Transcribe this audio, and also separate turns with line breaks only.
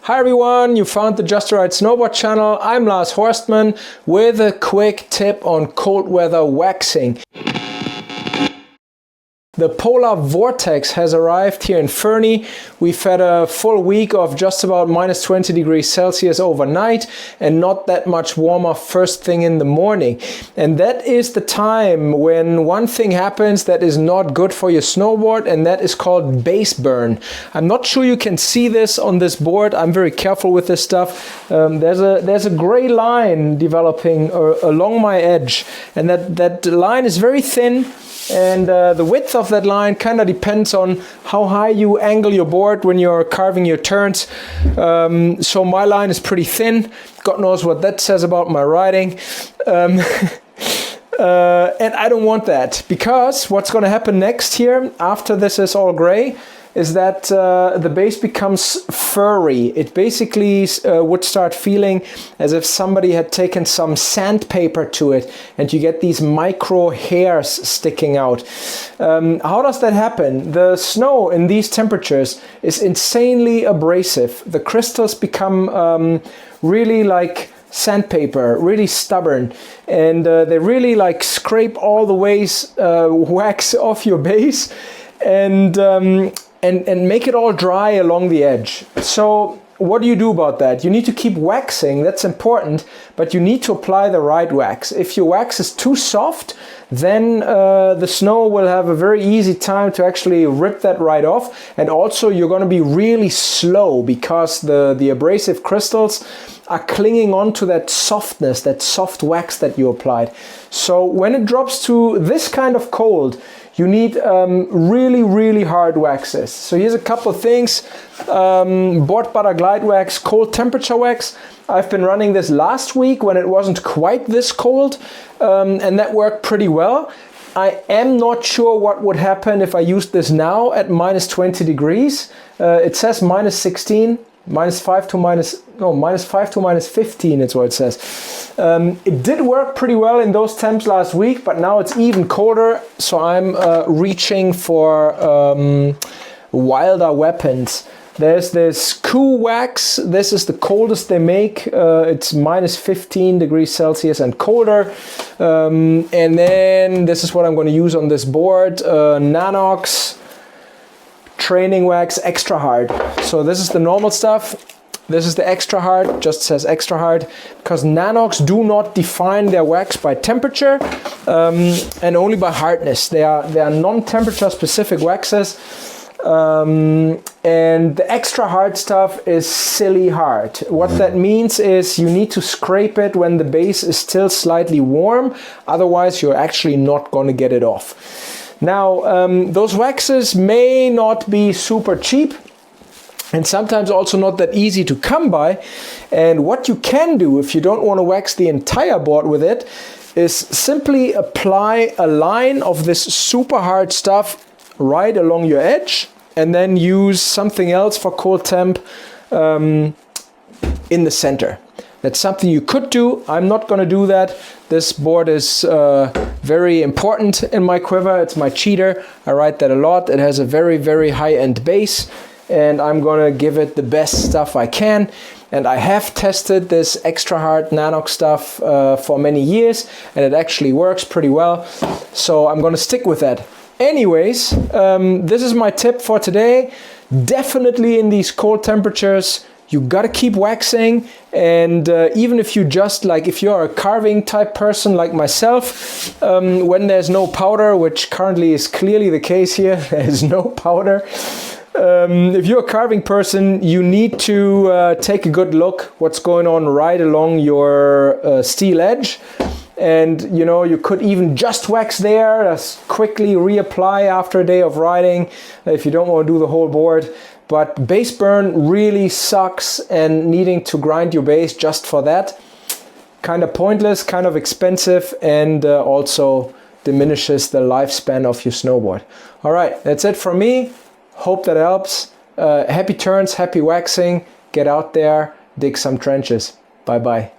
Hi everyone, you found the JUSTPADRIDE Snowboard channel. I'm Lars Horstman with a quick tip on cold weather waxing. The polar vortex has arrived here in Fernie. We've had a full week of just about minus 20 degrees Celsius overnight and not that much warmer first thing in the morning. And that is the time when one thing happens that is not good for your snowboard, and that is called base burn. I'm not sure you can see this on this board. I'm very careful with this stuff. There's a gray line developing along my edge, and that line is very thin. And the width of that line kind of depends on how high you angle your board when you're carving your turns. So my line is pretty thin. God knows what that says about my riding. And I don't want that, because what's going to happen next here after this is all gray is that the base becomes furry. It basically would start feeling as if somebody had taken some sandpaper to it, and you get these micro hairs sticking out. How does that happen? The snow in these temperatures is insanely abrasive. The crystals become really like sandpaper, really stubborn, and they really like scrape all the ways wax off your base and make it all dry along the edge. So what do you do about that? You need to keep waxing, that's important, but you need to apply the right wax. If your wax is too soft, then the snow will have a very easy time to actually rip that right off, and also you're going to be really slow because the abrasive crystals are clinging on to that softness, that soft wax that you applied. So when it drops to this kind of cold, you need really hard waxes. So here's a couple of things. Board butter glide wax, cold temperature wax. I've been running this last week when it wasn't quite this cold, and that worked pretty well. I am not sure what would happen if I used this now at minus 20 degrees. It says minus 16. minus 5 to minus 15, it's what it says. It did work pretty well in those temps last week, but now it's even colder, so I'm reaching for wilder weapons. There's this Coup wax. This is the coldest they make. It's minus 15 degrees Celsius and colder. And then this is what I'm going to use on this board. Nanox training wax extra hard. So this is the normal stuff. This is the extra hard, just says extra hard, because Nanox do not define their wax by temperature and only by hardness. They are non-temperature specific waxes. And the extra hard stuff is silly hard. What that means is you need to scrape it when the base is still slightly warm, otherwise you're actually not going to get it off. Now, those waxes may not be super cheap and sometimes also not that easy to come by. And what you can do if you don't want to wax the entire board with it is simply apply a line of this super hard stuff right along your edge, and then use something else for cold temp in the center. That's something you could do. I'm not going to do that. This board is very important in my quiver. It's my cheater. I ride that a lot. It has a very high-end base, and I'm going to give it the best stuff I can. And I have tested this extra hard Nanox stuff for many years, and it actually works pretty well. So I'm going to stick with that. Anyways, this is my tip for today. Definitely in these cold temperatures, you gotta keep waxing, and even if you just if you're a carving type person like myself, when there's no powder, which currently is clearly the case here, there's no powder. If you're a carving person, you need to take a good look what's going on right along your steel edge. And you could even just wax there, just quickly reapply after a day of riding if you don't want to do the whole board. But base burn really sucks, and needing to grind your base just for that, kind of pointless, kind of expensive, and also diminishes the lifespan of your snowboard. All right, that's it from me. Hope that helps. Happy turns, happy waxing. Get out there, dig some trenches. Bye-bye.